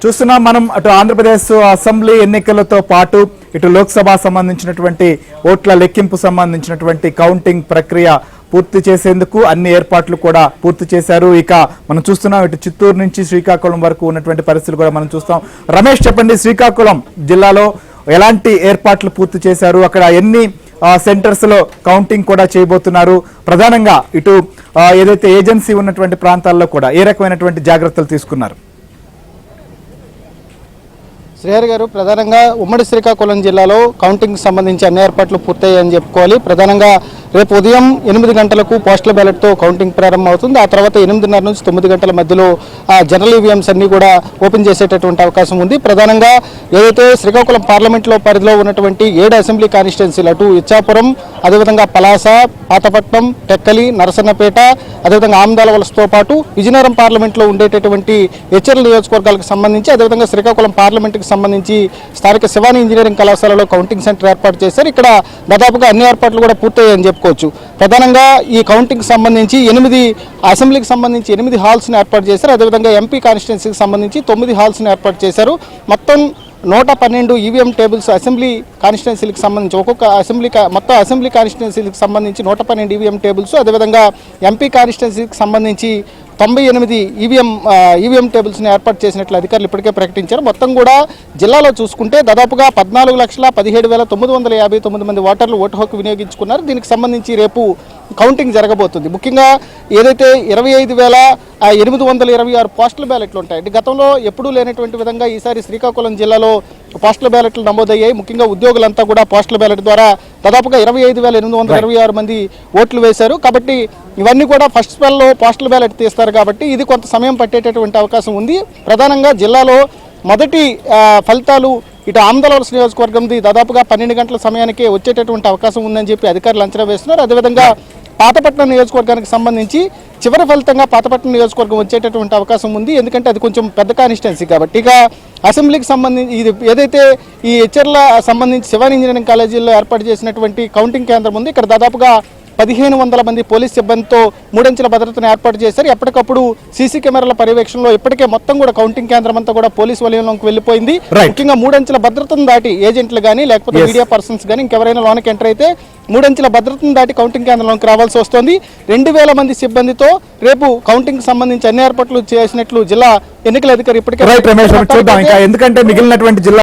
చూస్తున్నాం మనం అటు ఆంధ్రప్రదేశ్ అసెంబ్లీ ఎన్నికలతో పాటు ఇటు లోక్సభ సంబంధించినటువంటి ఓట్ల లెక్కింపు సంబంధించినటువంటి కౌంటింగ్ ప్రక్రియ పూర్తి చేసేందుకు అన్ని ఏర్పాట్లు కూడా పూర్తి చేశారు. ఇక మనం చూస్తున్నాం ఇటు చిత్తూరు నుంచి శ్రీకాకుళం వరకు ఉన్నటువంటి పరిస్థితులు కూడా మనం చూస్తాం. రమేష్ చెప్పండి, శ్రీకాకుళం జిల్లాలో ఎలాంటి ఏర్పాట్లు పూర్తి చేశారు, అక్కడ ఎన్ని సెంటర్స్ లో కౌంటింగ్ కూడా చేయబోతున్నారు, ప్రధానంగా ఇటు ఏదైతే ఏజెన్సీ ఉన్నటువంటి ప్రాంతాల్లో కూడా ఏ రకమైనటువంటి జాగ్రత్తలు తీసుకున్నారు? శ్రీహరి గారు, ప్రధానంగా ఉమ్మడి శ్రీకాకుళం జిల్లాలో కౌంటింగ్ సంబంధించి అన్ని ఏర్పాట్లు పూర్తయ్యాయని చెప్పుకోవాలి. ప్రధానంగా రేపు ఉదయం 8 గంటలకు పోస్టల్ బ్యాలెట్తో కౌంటింగ్ ప్రారంభం అవుతుంది. ఆ తర్వాత 8:30 నుంచి 9 గంటల మధ్యలో జనరల్ ఈవీఎంస్ అన్ని కూడా ఓపెన్ చేసేటటువంటి అవకాశం ఉంది. ప్రధానంగా ఏదైతే శ్రీకాకుళం పార్లమెంట్లో పరిధిలో ఉన్నటువంటి 7 అసెంబ్లీ కాన్స్టిట్యున్సీలు, అటు ఇచ్చాపురం, అదేవిధంగా పలాస, పాతపట్నం, టెక్కలి, నరసన్నపేట, అదేవిధంగా ఆమదాల వలసతో పాటు విజయనగరం పార్లమెంట్లో ఉండేటటువంటి హెచ్ఎల్ నియోజకవర్గాలకు సంబంధించి, అదేవిధంగా శ్రీకాకుళం పార్లమెంట్కి సంబంధించి స్థానిక శివాని ఇంజనీరింగ్ కళాశాలలో కౌంటింగ్ సెంటర్ ఏర్పాటు చేశారు. ఇక్కడ దాదాపుగా అన్ని ఏర్పాట్లు కూడా పూర్తయ్యాయని చెప్పుకోవచ్చు. ప్రధానంగా ఈ కౌంటింగ్ సంబంధించి 8 అసెంబ్లీకి సంబంధించి 8 హాల్స్ని ఏర్పాటు చేశారు. అదేవిధంగా ఎంపీ కాన్స్టిట్యున్సీకి సంబంధించి 9 హాల్స్ని ఏర్పాటు చేశారు. మొత్తం 112 ఈవీఎం టేబుల్స్ అసెంబ్లీ కాన్స్టిట్యున్సీలకు సంబంధించి మొత్తం అసెంబ్లీ కాన్స్టిట్యున్సీలకు సంబంధించి 112 ఈవీఎం టేబుల్స్, అదేవిధంగా ఎంపీ కాన్స్టిట్యున్సీకి సంబంధించి 98 ఈవీఎం టేబుల్స్ని ఏర్పాటు చేసినట్లు అధికారులు ఇప్పటికే ప్రకటించారు. మొత్తం కూడా జిల్లాలో చూసుకుంటే దాదాపుగా 14,17,959 మంది ఓటర్లు ఓటు హక్కు వినియోగించుకున్నారు. దీనికి సంబంధించి రేపు కౌంటింగ్ జరగబోతుంది. ముఖ్యంగా ఏదైతే 25,826 పోస్టల్ బ్యాలెట్లు ఉంటాయి, గతంలో ఎప్పుడూ లేనటువంటి విధంగా ఈసారి శ్రీకాకుళం జిల్లాలో పోస్టల్ బ్యాలెట్లు నమోదయ్యాయి. ముఖ్యంగా ఉద్యోగులంతా కూడా పోస్టల్ బ్యాలెట్ ద్వారా దాదాపుగా 25,826 మంది ఓట్లు వేశారు. కాబట్టి ఇవన్నీ కూడా ఫస్ట్ స్పెల్లో పోస్టల్ బ్యాలెట్ తీస్తారు కాబట్టి ఇది కొంత సమయం పట్టేటటువంటి అవకాశం ఉంది. ప్రధానంగా జిల్లాలో మొదటి ఫలితాలు ఇటు ఆమదాల వలస నియోజకవర్గంది దాదాపుగా 12 గంటల సమయానికే వచ్చేటటువంటి అవకాశం ఉందని చెప్పి అధికారులు అంచనా వేస్తున్నారు. అదేవిధంగా పాతపట్నం నియోజకవర్గానికి సంబంధించి చివరి ఫలితంగా పాతపట్నం నియోజకవర్గం వచ్చేటటువంటి అవకాశం ఉంది. ఎందుకంటే అది కొంచెం పెద్ద కాన్స్టిట్యున్సీ కాబట్టి. ఇక అసెంబ్లీకి సంబంధించి ఇది ఏదైతే ఈ హెచ్ఆర్ల సంబంధించి శివాని ఇంజనీరింగ్ కాలేజీలో ఏర్పాటు చేసినటువంటి కౌంటింగ్ కేంద్రం ఉంది. ఇక్కడ దాదాపుగా 1,500 మంది పోలీస్ సిబ్బందితో 3 అంచెల భద్రతను ఏర్పాటు చేశారు. ఎప్పటికప్పుడు సీసీ కెమెరాల పర్యవేక్షణలో ఇప్పటికే మొత్తం కూడా కౌంటింగ్ కేంద్రం అంతా కూడా పోలీస్ వలయంలోకి వెళ్ళిపోయింది. ముఖ్యంగా 3 అంచెల భద్రతను దాటి ఏజెంట్లు కానీ లేకపోతే మీడియా పర్సన్స్ కానీ ఇంకెవరైనా లోనకి ఎంటర్ అయితే 3 అంచెల భద్రతను దాటి కౌంటింగ్ కేంద్రంలోకి రావాల్సి వస్తుంది. 2,000 మంది సిబ్బందితో రేపు కౌంటింగ్ సంబంధించి అన్ని ఏర్పాట్లు చేసినట్లు జిల్లా ఎన్నికల అధికారి ఇప్పటికే ఎందుకంటే మిగిలినటువంటి జిల్లా